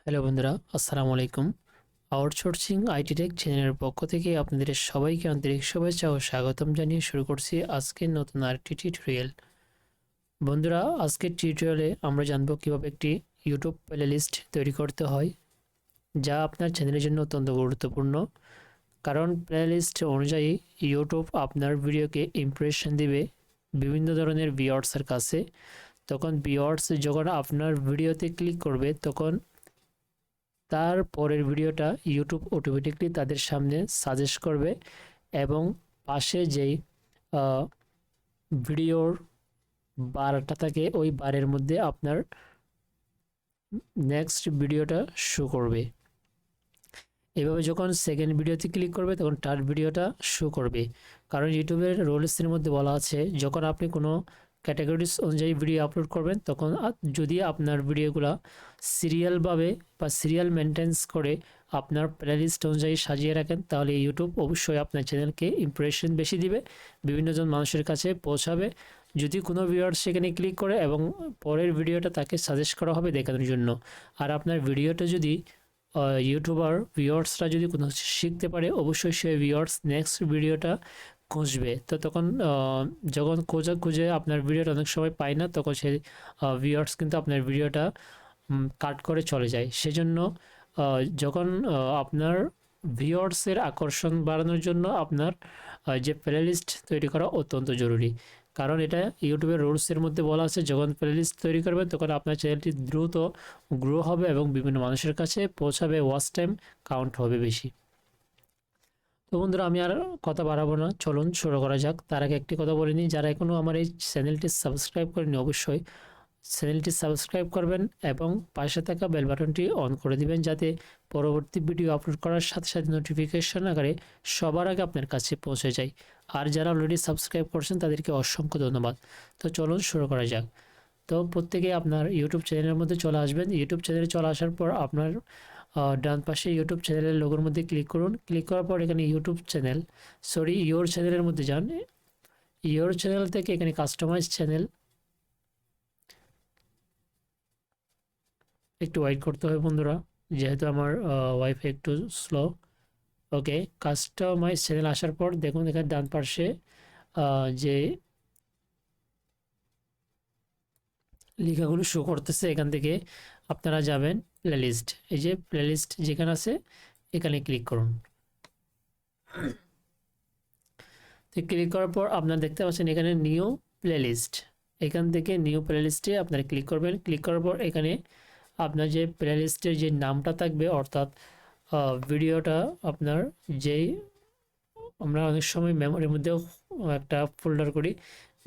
Hello বন্ধুরা, আসসালামু আলাইকুম। আউটসোর্সিং আইটি টেক চ্যানেলের পক্ষ থেকে আপনাদের সবাইকে আন্তরিক শুভেচ্ছা ও স্বাগতম জানিয়ে শুরু করছি আজকের নতুন আরেকটি টিউটোরিয়াল। বন্ধুরা, আজকের টিউটোরিয়ালে আমরা জানবো কিভাবে একটি ইউটিউব প্লেলিস্ট তৈরি করতে হয়, যা আপনার চ্যানেলের জন্য অত্যন্ত গুরুত্বপূর্ণ। কারণ প্লেলিস্ট অনুযায়ী ইউটিউব আপনার ভিডিওকে ইমপ্রেশন দিবে বিভিন্ন ধরনের ভিউয়ার্সের কাছে। তখন ভিউয়ার্স যখন আপনার ভিডিওতে ক্লিক করবে, তখন তার পরের ভিডিওটা ইউটিউব অটোমেটিকলি তাদের সামনে সাজেস্ট করবে এবং পাশে যেই ভিডিওর বারটা থাকে ওই বারের মধ্যে আপনার নেক্সট ভিডিওটা শো করবে। এভাবে যখন সেকেন্ড ভিডিওতে ক্লিক করবে তখন থার্ড ভিডিওটা শো করবে। কারণ ইউটিউবের রুলসের মধ্যে বলা আছে, যখন আপনি কোনো ক্যাটাগরিজ অনুযায়ী ভিডিও আপলোড করবেন, তখন যদি আপনার ভিডিওগুলো সিরিয়ালভাবে বা সিরিয়াল মেনটেন্স করে আপনার প্লেলিস্ট অনুযায়ী সাজিয়ে রাখেন, তাহলে ইউটিউব অবশ্যই আপনার চ্যানেলকে ইমপ্রেশন বেশি দিবে, বিভিন্নজন মানুষের কাছে পৌঁছাবে। যদি কোনো ভিউয়ার সেখানে ক্লিক করে এবং পরের ভিডিওটা তাকে সাজেস্ট করা হবে দেখানোর জন্য। আর আপনার ভিডিওটা যদি ইউটিউবার ভিউয়ার্সরা যদি কোনো শিখতে পারে, অবশ্যই সেই ভিউয়ার্স নেক্সট ভিডিওটা খুঁজবে। তো তখন যখন খুঁজে আপনার ভিডিওটা অনেক সময় পায় না, তখন সেই ভিউয়ার্স কিন্তু আপনার ভিডিওটা কাট করে চলে যায়। সেজন্য যখন আপনার ভিউয়ার্সের আকর্ষণ বাড়ানোর জন্য আপনার যে প্লেলিস্ট তৈরি করা অত্যন্ত জরুরি। কারণ এটা ইউটিউবের রুলসের মধ্যে বলা আছে, যখন প্লেলিস্ট তৈরি করবেন তখন আপনার চ্যানেলটি দ্রুত গ্রো হবে এবং বিভিন্ন মানুষের কাছে পৌঁছাবে, ওয়াচ টাইম কাউন্ট হবে বেশি। তো বন্ধুরা, আমি আর কথা বাড়াবো না, চলুন শুরু করা যাক। তার আগে একটি কথা বলে নিই, যারা এখনও আমার এই চ্যানেলটি সাবস্ক্রাইব করেনি অবশ্যই চ্যানেলটি সাবস্ক্রাইব করবেন এবং পাশে থাকা বেল বাটনটি অন করে দিবেন, যাতে পরবর্তী ভিডিও আপলোড করার সাথে সাথে নোটিফিকেশন আকারে সবার আগে আপনার কাছে পৌঁছে যায়। আর যারা অলরেডি সাবস্ক্রাইব করছেন তাদেরকে অসংখ্য ধন্যবাদ। তো চলুন শুরু করা যাক। তো প্রত্যেকে আপনার ইউটিউব চ্যানেলের মধ্যে চলে আসবেন। ইউটিউব চ্যানেলে চলে আসার পর আপনার ডান পাশে ইউটিউব চ্যানেলের লোগোর মধ্যে ক্লিক করুন। ক্লিক করার পর এখানে ইউটিউব চ্যানেল ইওর চ্যানেলের মধ্যে যান। ইওর চ্যানেল থেকে এখানে কাস্টমাইজ চ্যানেল, একটু ওয়েট করতে হবে বন্ধুরা, যেহেতু আমার ওয়াইফাই একটু স্লো। ওকে, কাস্টমাইজ চ্যানেল আসার পর দেখুন এখানে ডান পাশে যে লেখাগুলো শো করতেছে, এখান থেকে আপনারা যাবেন প্লেলিস্ট। এই যে প্লেলিস্ট যেখানে আছে এখানে ক্লিক করুন। তো ক্লিক করার পর আপনারা দেখতে পাচ্ছেন এখানে নিউ প্লেলিস্ট। এখান থেকে নিউ প্লেলিস্টে আপনারা ক্লিক করবেন। ক্লিক করার পর এখানে আপনার যে প্লেলিস্টের যে নামটা থাকবে, অর্থাৎ ভিডিওটা আপনার যেই, আমরা অনেক সময় মেমোরির মধ্যেও একটা ফোল্ডার করি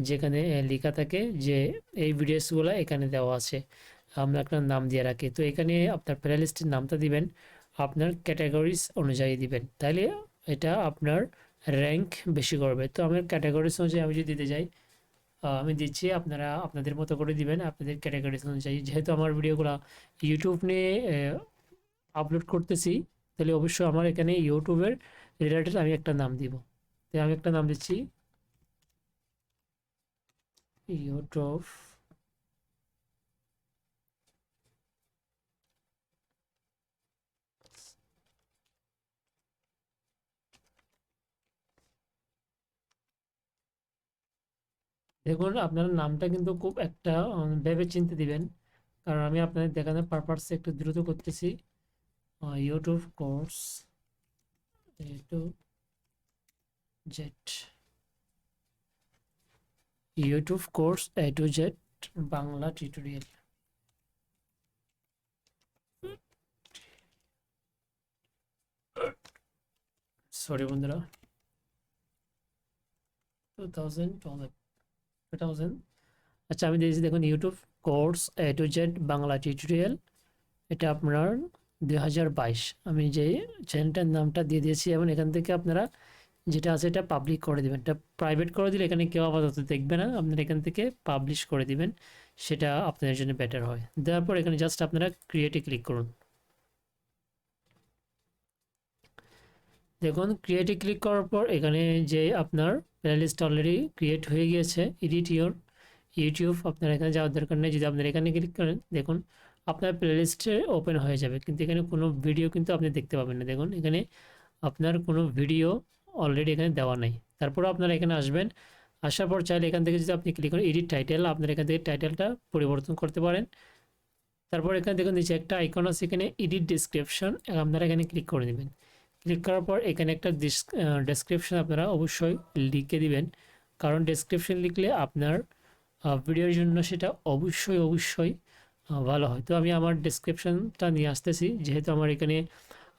যেখানে লেখা থাকে যে এই ভিডিওসগুলো এখানে দেওয়া আছে, আমরা একটা নাম দিয়ে রাখি। তো এখানে আপনার প্লেলিস্টের নামটা দিবেন, আপনার ক্যাটাগরিজ অনুযায়ী দিবেন, তাহলে এটা আপনার র্যাঙ্ক বেশি করবে। তো আমার ক্যাটাগরিজ অনুযায়ী আমি যদি দিতে যাই, আমি দিচ্ছি, আপনারা আপনাদের মতো করে দিবেন আপনাদের ক্যাটাগরিজ অনুযায়ী। যেহেতু আমার ভিডিওগুলো ইউটিউব নিয়ে আপলোড করতেছি, তাহলে অবশ্যই আমার এখানে ইউটিউবের রিলেটেড আমি একটা নাম দিব। তো আমি একটা নাম দিচ্ছি ইউটিউব দেখুন আপনার নামটা কিন্তু খুব একটা ভেবে চিন্তে দিবেন, কারণ আমি আপনাদের দেখানোর পারপাসে একটু দ্রুত করতেছি। YouTube course A to Z, YouTube course A to Z Bangla tutorial. Sorry বন্ধুরা, 2000। আচ্ছা, আমি দিয়েছি দেখুন YouTube course A to Z Bangla tutorial. এটা আপনার 2022। আমি যে চ্যানেলটার নামটা দিয়ে দিয়েছি এবং এখান থেকে আপনারা যেটা আছে এটা পাবলিক করে দেবেন। এটা প্রাইভেট করে দিলে এখানে কেউ আপাতত দেখবে না, আপনারা এখান থেকে পাবলিশ করে দিবেন, সেটা আপনাদের জন্য বেটার হয়। দেওয়ার পর এখানে জাস্ট আপনারা ক্রিয়েটে ক্লিক করুন। দেখুন ক্রিয়েটে ক্লিক করার পর এখানে যে আপনার প্লেলিস্ট অলরেডি ক্রিয়েট হয়ে গিয়েছে। এডিট ইউর ইউটিউব, আপনার এখানে যাওয়ার দরকার নেই। যদি আপনারা এখানে ক্লিক করেন, দেখুন আপনার প্লেলিস্টে ওপেন হয়ে যাবে, কিন্তু এখানে কোনো ভিডিও কিন্তু আপনি দেখতে পাবেন না। দেখুন এখানে আপনার কোনো ভিডিও অলরেডি এখানে দেওয়া নেই। তারপরে আপনারা এখানে আসবেন, আসার পর চাইলে এখান থেকে যদি আপনি ক্লিক করেন এডিট টাইটেল, আপনারা এখান থেকে টাইটেলটা পরিবর্তন করতে পারেন। তারপর এখানে দেখুন নিচে একটা আইকন আছে, এখানে এডিট ডেসক্রিপশন, আপনারা এখানে ক্লিক করে দেবেন। ক্লিক করার পর এখানে একটা ডেসক্রিপশন আপনারা অবশ্যই লিখে দিবেন, কারণ ডেসক্রিপশন লিখলে আপনার ভিডিওর জন্য সেটা অবশ্যই ভালো হয়। তো আমি আমার ডেসক্রিপশনটা নিয়ে আসতেছি, যেহেতু আমার এখানে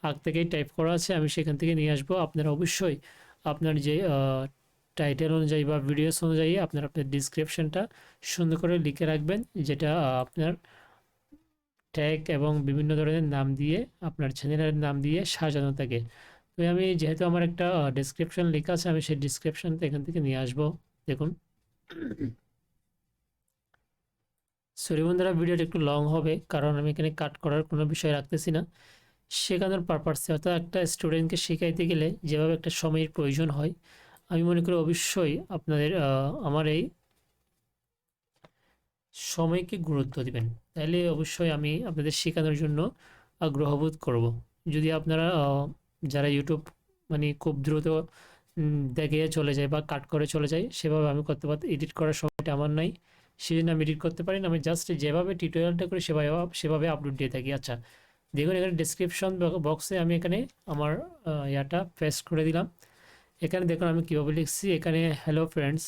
আগ থেকেই টাইপ করা আছে, আমি সেখান থেকে নিয়ে আসবো। আপনারা অবশ্যই আপনার যে টাইটেল অনুযায়ী বা ভিডিওস অনুযায়ী আপনার ডিসক্রিপশনটা সুন্দর করে লিখে রাখবেন, যেটা আপনার ট্যাগ এবং বিভিন্ন ধরনের নাম দিয়ে আপনার চ্যানেলের নাম দিয়ে সাজানো থাকে। তো আমি যেহেতু আমার একটা ডেসক্রিপশন লেখা আছে, আমি সেই ডেসক্রিপশনটা এখান থেকে নিয়ে আসবো। দেখুন সরি বন্ধুরা, ভিডিওটা একটু লং হবে, কারণ আমি এখানে কাট করার কোনো বিষয় রাখতেছি না। শেখানোর পারপাসে, অর্থাৎ একটা স্টুডেন্টকে শেখাইতে গেলে যেভাবে একটা সময়ের প্রয়োজন হয়, আমি মনে করি অবশ্যই আপনাদের আমার এই সময়কে গুরুত্ব দিবেন, তাইলে অবশ্যই আমি আপনাদের শেখানোর জন্য আগ্রহবোধ করব। যদি আপনারা যারা ইউটিউব মানে খুব দ্রুত দেখে চলে যায় বা কাট করে চলে যায়, সেভাবে আমি করতে পারতে, এডিট করার সময়টা আমার নাই, সেই জন্য আমি এডিট করতে পারি না। আমি জাস্ট যেভাবে টিউটোরিয়ালটা করি সেভাবে সেভাবে আপলোড দিয়ে থাকি। আচ্ছা দেখুন এখানে ডিসক্রিপশন বক্সে আমি এখানে আমার ইয়াটা পেস্ট করে দিলাম। এখানে দেখুন আমি কীভাবে লিখছি, এখানে hello friends,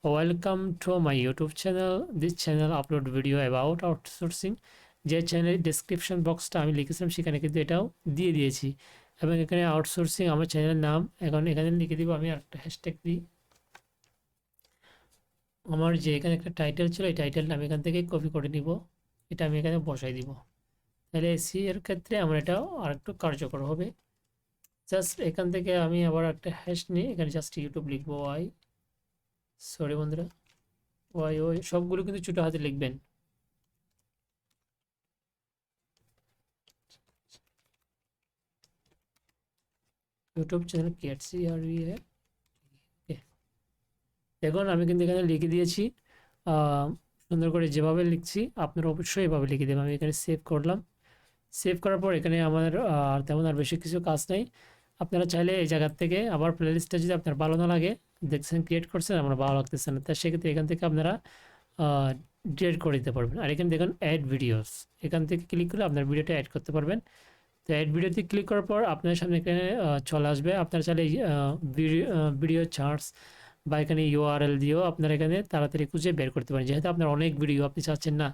welcome to my YouTube channel, this channel upload video about outsourcing. যে চ্যানেলের ডিসক্রিপশন বক্সটা আমি লিখেছিলাম সেখানে কিন্তু এটাও দিয়ে দিয়েছি, এবং এখানে আউটসোর্সিং আমার চ্যানেলের নাম এখন এখানে লিখে দিব। আমি একটা হ্যাশট্যাগ দিই, আমার যে এখানে একটা টাইটেল ছিল এই টাইটেলটা আমি এখান থেকে কপি করে নিব, এটা আমি এখানে বসাই দিব। তাহলে এসি এর ক্ষেত্রে আমার এটা আরেকটু কার্যকর হবে। জাস্ট এখান থেকে আমি আবার একটা হ্যাশ নিয়ে এখানে জাস্ট ইউটিউব লিখবো, ওয়াই, সরি বন্ধুরা, ওয়াই ওই সবগুলো কিন্তু ছোটো হাতে লিখবেন। ইউটিউব চ্যানেল কেটসি আর দেখুন আমি কিন্তু এখানে লিখে দিয়েছি, সুন্দর করে যেভাবে লিখছি আপনারা অবশ্যই এভাবে লিখে দেবেন। আমি এখানে সেভ করলাম। সেভ করার পর এখানে আমার আর তেমন আর বেশি কিছু কাজ নেই। আপনারা চাইলে এই জায়গার থেকে আবার প্লেলিস্টটা যদি আপনার ভালো না লাগে, দেখছেন ক্রিয়েট করছেন আমার ভালো লাগতেছে না, তা সেক্ষেত্রে এখান থেকে আপনারা ডিলিট করে দিতে পারবেন। আর এখানে দেখুন অ্যাড ভিডিওস, এখান থেকে ক্লিক করে আপনার ভিডিওটা অ্যাড করতে পারবেন। তো অ্যাড ভিডিওতে ক্লিক করার পর আপনার সামনে এখানে চলে আসবে। আপনারা চাইলে ভিডিও চার্টস বা এখানে ইউআরএল দিয়েও আপনারা এখানে তাড়াতাড়ি খুঁজে বের করতে পারেন। যেহেতু আপনার অনেক ভিডিও, আপনি চাচ্ছেন না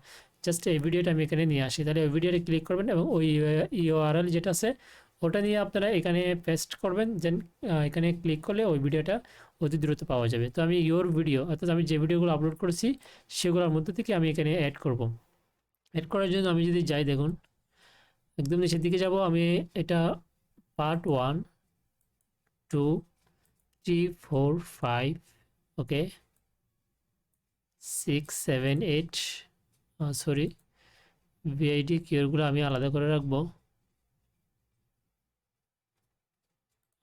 জাস্ট এই ভিডিওটা আমি এখানে নিয়ে আসি, তাহলে ওই ভিডিওটা ক্লিক করবেন এবং ওই ইউআরএল যেটা আছে ওটা নিয়ে আপনারা এখানে পেস্ট করবেন, দেন এখানে ক্লিক করলে ওই ভিডিওটা অতি দ্রুত পাওয়া যাবে। তো আমি ইওর ভিডিও, অর্থাৎ আমি যে ভিডিওগুলো আপলোড করেছি সেগুলোর মধ্যে থেকে আমি এখানে অ্যাড করব। অ্যাড করার জন্য আমি যদি যাই, দেখুন একদম নিচের দিকে যাব আমি, এটা পার্ট 1, 2, 3, 4, 5, ওকে 6, 7, 8, সরি ভিআইডি কিওরগুলো আমি আলাদা করে রাখবো।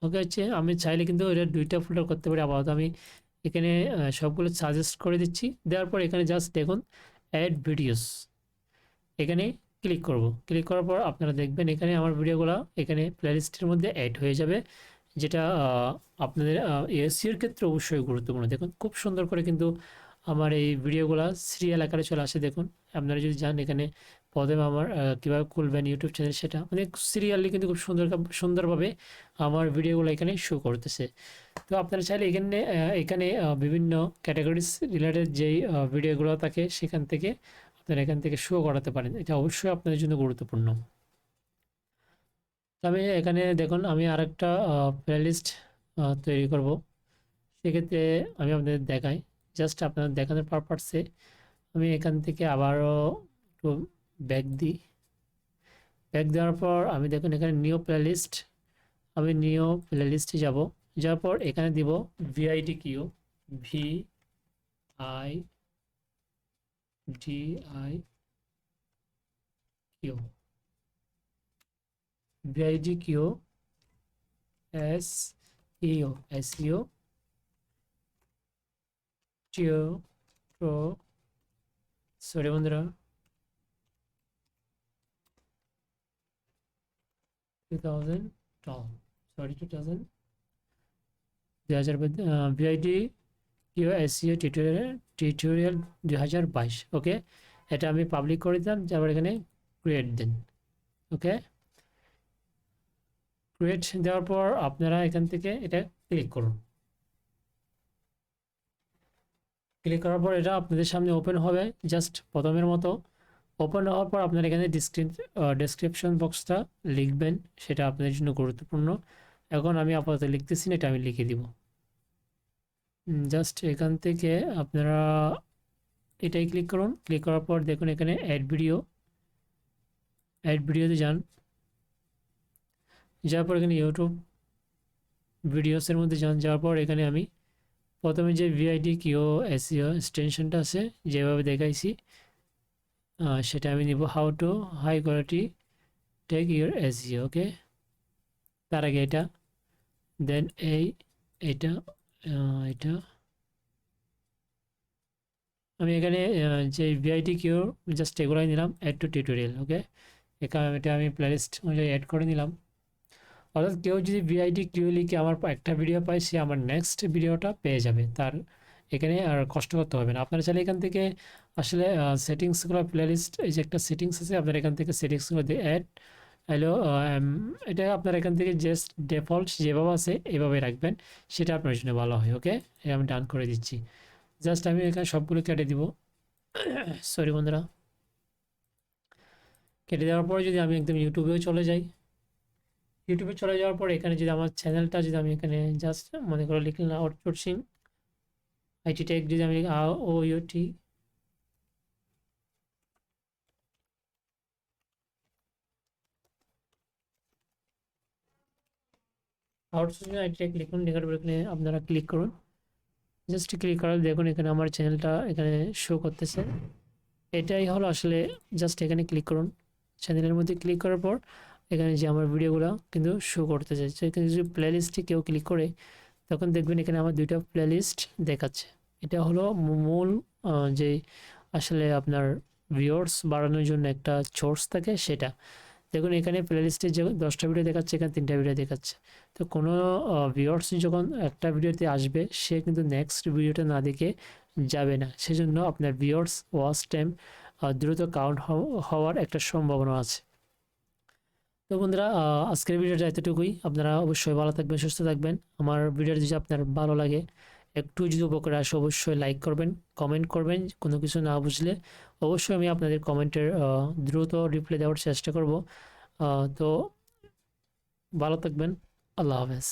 ওকে হচ্ছে আমি চাইলে কিন্তু এটা দুইটা ফোল্ডার করতে পারি। আপাতত আমি এখানে সবগুলো সাজেস্ট করে দিচ্ছি। দেওয়ার পর এখানে জাস্ট দেখুন অ্যাড ভিডিওস, এখানে ক্লিক করব। ক্লিক করার পর আপনারা দেখবেন এখানে আমার ভিডিওগুলো এখানে প্লেলিস্টের মধ্যে অ্যাড হয়ে যাবে, যেটা আপনাদের এসইওর ক্ষেত্রে অবশ্যই গুরুত্বপূর্ণ। দেখুন খুব সুন্দর করে কিন্তু আমার এই ভিডিওগুলো সিরিয়াল আকারে চলে আসে। দেখুন আপনারা যদি যান এখানে প্রথমে আমার কীভাবে খুলবেন ইউটিউব চ্যানেল, সেটা মানে সিরিয়ালি কিন্তু খুব সুন্দরভাবে আমার ভিডিওগুলো এখানে শো করতেছে। তো আপনারা চাইলে এখানে এখানে বিভিন্ন ক্যাটাগরিজ রিলেটেড যেই ভিডিওগুলো থাকে সেখান থেকে আপনারা এখান থেকে শো করাতে পারেন, এটা অবশ্যই আপনাদের জন্য গুরুত্বপূর্ণ। তবে এখানে দেখুন আমি আরেকটা প্লেলিস্ট তৈরি করব, সেক্ষেত্রে আমি আপনাদের দেখাই, জাস্ট আপনাদের দেখানোর পারপাসে আমি এখান থেকে আবারও একটু ব্যাক দিই। ব্যাক দেওয়ার পর আমি দেখুন এখানে নিউ প্লেলিস্ট, আমি নিউ প্লেলিস্টে যাব। যাওয়ার পর এখানে দিব vidIQ, VIDIQ, VIDQ SEO টিও, সরি বন্ধুরা, 2012 sorry 2000 vidIQ SEO tutorial 2022 okay. এটা আমি পাবলিক করে দিলাম, তারপর এখানে ক্রিয়েট দেন। ওকে, ক্রিয়েট দেওয়ার পর আপনারা এখান থেকে এটা ক্লিক করুন। ক্লিক করার পর এটা আপনাদের সামনে ওপেন হবে জাস্ট প্রথমের মতো। ওপেন হওয়ার পর আপনারা এখানে ডেসক্রিপশন বক্সটা লিখবেন, সেটা আপনাদের জন্য গুরুত্বপূর্ণ। এখন আমি আপাতত লিখতেছি না, এটা আমি লিখে দিব। জাস্ট এখান থেকে আপনারা এটাই ক্লিক করুন। ক্লিক করার পর দেখুন এখানে অ্যাড ভিডিওতে যান। যাওয়ার পর এখানে ইউটিউব ভিডিওসের মধ্যে যান। যাওয়ার পর এখানে আমি প্রথমে যে ভিআইডি কিউ এসইও এক্সটেনশনটা আছে যেভাবে দেখাইছি সেটা আমি নিব, how to high quality take your SEO. Okay, তার আগে এটা, দেন এটা আমি এখানে যে ভিআইডি কিউ জাস্ট এগুলোই নিলাম, অ্যাড টু টিউটোরিয়াল। ওকে, এটা আমি প্লেলিস্ট অনুযায়ী অ্যাড করে নিলাম। অর্থাৎ কেউ যদি ভিআইডি কিউ লিখে আমার একটা ভিডিও পায়, সে আমার নেক্সট ভিডিওটা পেয়ে যাবে, তার এখানে আর কষ্ট করতে হবে না। আপনারা চাইলে এখান থেকে আসলে সেটিংসগুলো, প্লেলিস্ট এই যে একটা সেটিংস আছে, আপনারা এখান থেকে সেটিংসগুলো দিয়ে অ্যাড এটা আপনারা এখান থেকে জাস্ট ডিফল্ট যেভাবে আছে এভাবে রাখবেন, সেটা আপনার জন্য ভালো হয়। ওকে, আমি ডান করে দিচ্ছি। জাস্ট আমি এখানে সবগুলো কেটে দিব। সরি বন্ধুরা, কেটে দেওয়ার পরে যদি আমি একদম ইউটিউবেও চলে যাই, ইউটিউবে চলে যাওয়ার পর এখানে যদি আমার চ্যানেলটা যদি আমি এখানে জাস্ট মনে করে লিখলাম আউটসোর্সিং আইটি টেক, যদি আমি OUT আউটসোর্সিং আইটি টেক লিখুন। লেখার পর এখানে আপনারা ক্লিক করুন। জাস্ট ক্লিক করার দেখুন এখানে আমার চ্যানেলটা এখানে শো করতেছে। এটাই হলো আসলে, জাস্ট এখানে ক্লিক করুন। চ্যানেলের মধ্যে ক্লিক করার পর এখানে যে আমার ভিডিওগুলো কিন্তু শো করতেছে। এখানে যদি প্লেলিস্টে কেউ ক্লিক করে, তখন দেখবেন এখানে আমার দুইটা প্লেলিস্ট দেখাচ্ছে। এটা হলো মূল যে আসলে আপনার ভিউয়ার্স বাড়ানোর জন্য একটা সোর্স থাকে, সেটা দেখুন এখানে প্লেলিস্টে যে 10টা ভিডিও দেখাচ্ছে, এখানে 3টা ভিডিও দেখাচ্ছে। তো কোনো ভিউয়ার্স যখন একটা ভিডিওতে আসবে, সে কিন্তু নেক্সট ভিডিওটা না দেখে যাবে না। সেজন্য আপনার ভিউয়ার্স ওয়াচ টাইম দ্রুত কাউন্ট হওয়ার একটা সম্ভাবনা আছে। তো বন্ধুরা, আজকের ভিডিওটা এতটুকুই। আপনারা অবশ্যই ভালো থাকবেন, সুস্থ থাকবেন। আমার ভিডিওটা যদি আপনার ভালো লাগে, একটু যদি উপকারে আসে, অবশ্যই লাইক করবেন, কমেন্ট করবেন। কোনো কিছু না বুঝলে অবশ্যই আমি আপনাদের কমেন্টের দ্রুত রিপ্লাই দেওয়ার চেষ্টা করব। তো ভালো থাকবেন, আল্লাহ হাফেজ।